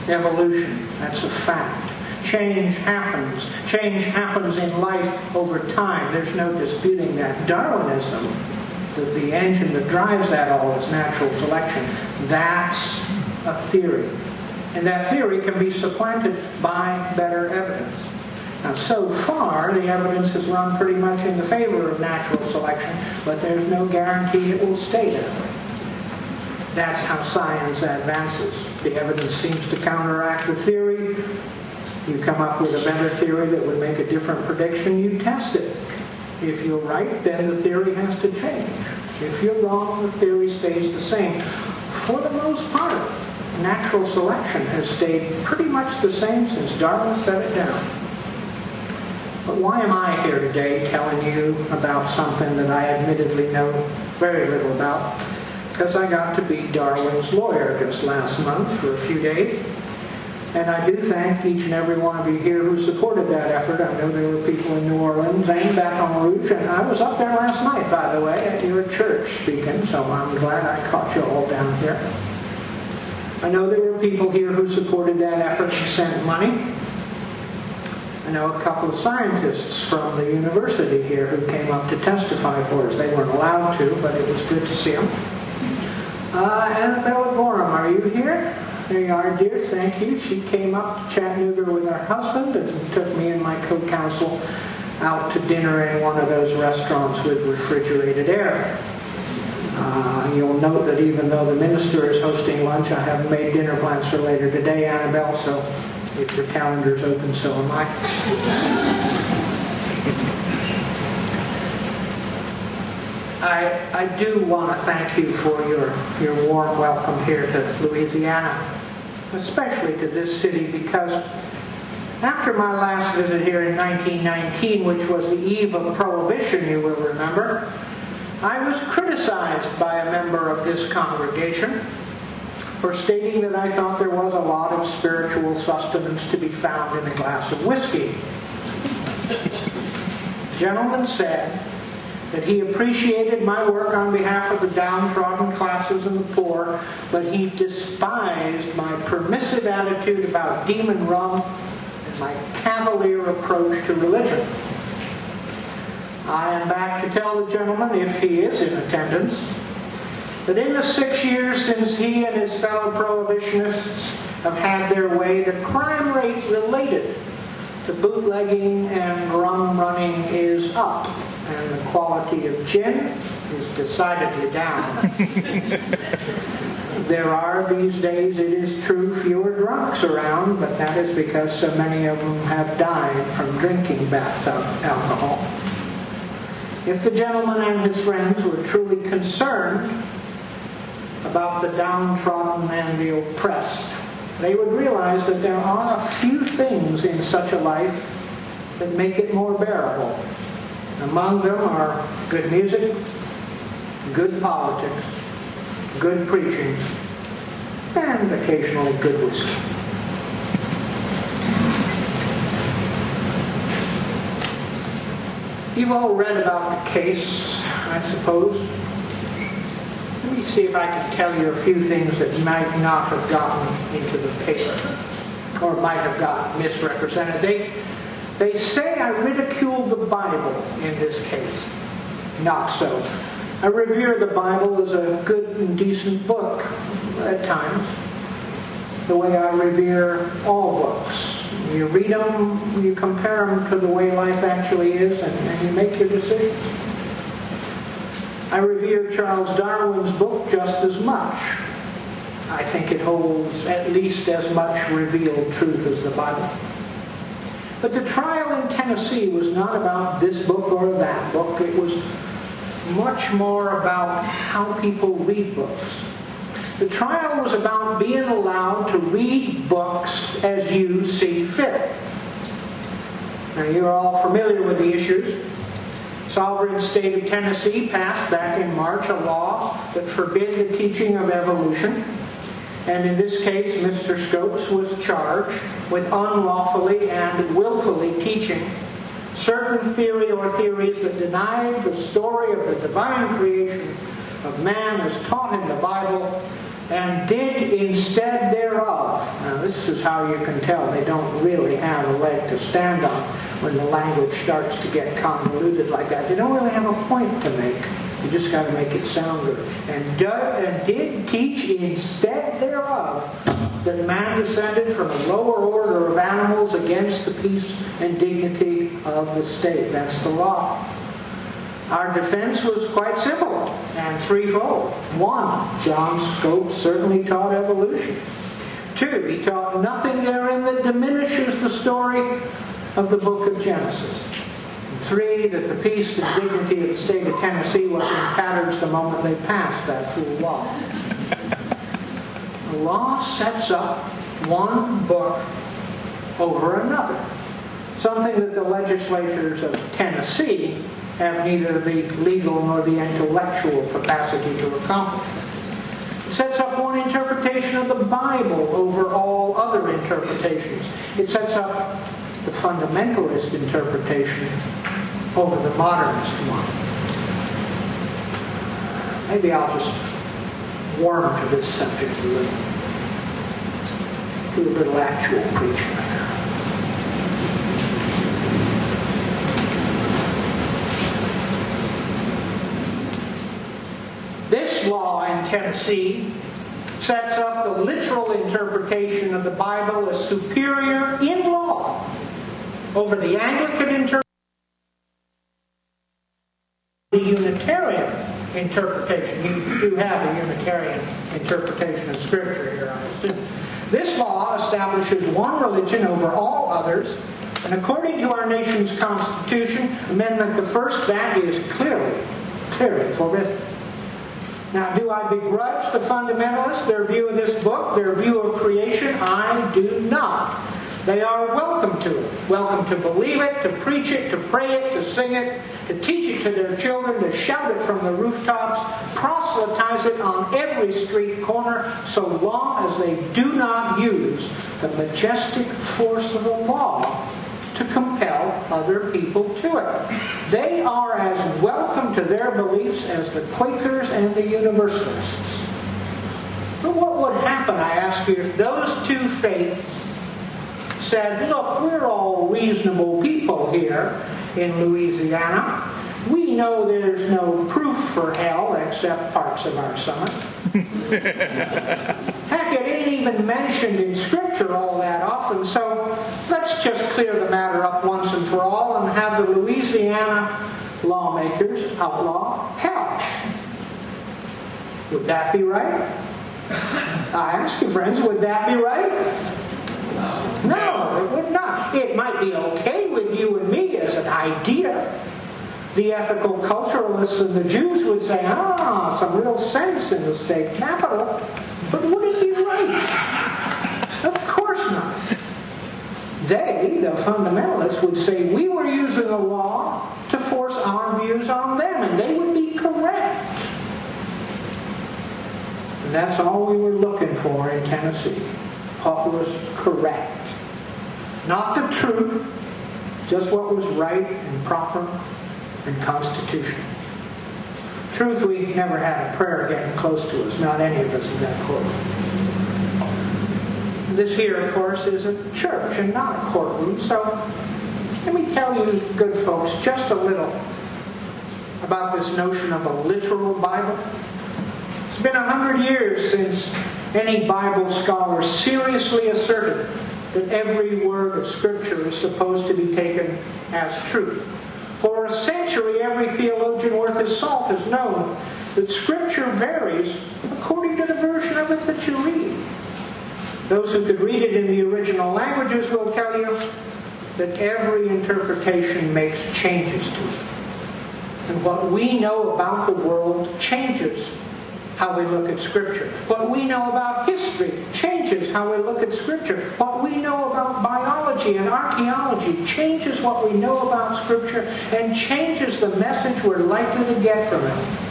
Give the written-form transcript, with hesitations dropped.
evolution. That's a fact. Change happens. Change happens in life over time. There's no disputing that. Darwinism, the engine that drives that all is natural selection. That's a theory. And that theory can be supplanted by better evidence. Now, so far, the evidence has run pretty much in the favor of natural selection, but there's no guarantee it will stay that way. That's how science advances. The evidence seems to counteract the theory. You come up with a better theory that would make a different prediction, you test it. If you're right, then the theory has to change. If you're wrong, the theory stays the same. For the most part, natural selection has stayed pretty much the same since Darwin set it down. But why am I here today telling you about something that I admittedly know very little about? Because I got to be Darwin's lawyer just last month for a few days. And I do thank each and every one of you here who supported that effort. I know there were people in New Orleans and Baton Rouge, and I was up there last night, by the way, at your church speaking, so I'm glad I caught you all down here. I know there were people here who supported that effort and sent money. I know a couple of scientists from the university here who came up to testify for us. They weren't allowed to, but it was good to see them. Annabelle Gorham, are you here? There you are, dear. Thank you. She came up to Chattanooga with her husband and took me and my co-counsel out to dinner in one of those restaurants with refrigerated air. You'll note that even though the minister is hosting lunch, I haven't made dinner plans for later today, Annabelle, so if your calendar's open, so am I. I do want to thank you for your warm welcome here to Louisiana, especially to this city, because after my last visit here in 1919, which was the eve of Prohibition, you will remember, I was criticized by a member of this congregation for stating that I thought there was a lot of spiritual sustenance to be found in a glass of whiskey. The gentleman said that he appreciated my work on behalf of the downtrodden classes and the poor, but he despised my permissive attitude about demon rum and my cavalier approach to religion. I am back to tell the gentleman, if he is in attendance, that in the 6 years since he and his fellow prohibitionists have had their way, the crime rate related to bootlegging and rum running is up, and the quality of gin is decidedly down. There are these days, it is true, fewer drunks around, but that is because so many of them have died from drinking bathtub alcohol. If the gentleman and his friends were truly concerned about the downtrodden and the oppressed, they would realize that there are a few things in such a life that make it more bearable. Among them are good music, good politics, good preaching, and occasionally good whiskey. You've all read about the case, I suppose. Let me see if I can tell you a few things that might not have gotten into the paper or might have gotten misrepresented. They say I ridiculed the Bible in this case. Not so. I revere the Bible as a good and decent book at times, the way I revere all books. You read them, you compare them to the way life actually is, and you make your decisions. I revere Charles Darwin's book just as much. I think it holds at least as much revealed truth as the Bible. But the trial in Tennessee was not about this book or that book. It was much more about how people read books. The trial was about being allowed to read books as you see fit. Now, you're all familiar with the issues. Sovereign state of Tennessee passed back in March a law that forbid the teaching of evolution. And in this case, Mr. Scopes was charged with unlawfully and willfully teaching certain theory or theories that denied the story of the divine creation of man as taught in the Bible, and did instead thereof. Now, this This is how you can tell they don't really have a leg to stand on when the language starts to get convoluted like that. They don't really have a point to make. You just got to make it sound good. And did teach instead thereof that man descended from a lower order of animals against the peace and dignity of the state. That's the law. Our defense was quite simple and threefold. One, John Scope certainly taught evolution. Two, he taught nothing therein that diminishes the story of the book of Genesis. And three, that the peace and dignity of the state of Tennessee was in tatters the moment they passed that fool law. The law sets up one book over another. Something that the legislatures of Tennessee have neither the legal nor the intellectual capacity to accomplish. It sets up one interpretation of the Bible over all other interpretations. It sets up the fundamentalist interpretation over the modernist one. Maybe I'll just warm to this subject a little. Do a little actual preaching. This law in Tennessee sets up the literal interpretation of the Bible as superior in law over the Anglican interpretation, the Unitarian interpretation. You do have a Unitarian interpretation of Scripture here, I assume. This law establishes one religion over all others, and according to our nation's Constitution, Amendment the First, that is clearly forbidden. Now, do I begrudge the fundamentalists their view of this book, their view of creation? I do not. They are welcome to it. Welcome to believe it, to preach it, to pray it, to sing it, to teach it to their children, to shout it from the rooftops, proselytize it on every street corner, so long as they do not use the majestic force of the law to compel other people to it. They are as welcome to their beliefs as the Quakers and the Universalists. But what would happen, I ask you, if those two faiths said, look, we're all reasonable people here in Louisiana. We know there's no proof for hell except parts of our summit. Heck, it ain't even mentioned in Scripture all that often, so let's just clear the matter up once and for all and have the Louisiana lawmakers outlaw hell. Would that be right? I ask you, friends, would that be right? No, it would not. It might be okay with you and me as an idea. The ethical culturalists and the Jews would say, some real sense in the state capital. But would it be right? Of course not. They, the fundamentalists, would say we were using the law to force our views on them, and they would be correct. And that's all we were looking for in Tennessee. What was correct. Not the truth, just what was right and proper and constitutional. Truth, we never had a prayer getting close to us, not any of us in that courtroom. This here, of course, is a church and not a courtroom, so let me tell you, good folks, just a little about this notion of a literal Bible. It's been 100 years since any Bible scholar seriously asserted that every word of Scripture is supposed to be taken as truth. For a century, every theologian worth his salt has known that Scripture varies according to the version of it that you read. Those who could read it in the original languages will tell you that every interpretation makes changes to it. And what we know about the world changes how we look at Scripture. What we know about history changes how we look at Scripture. What we know about biology and archaeology changes what we know about Scripture and changes the message we're likely to get from it.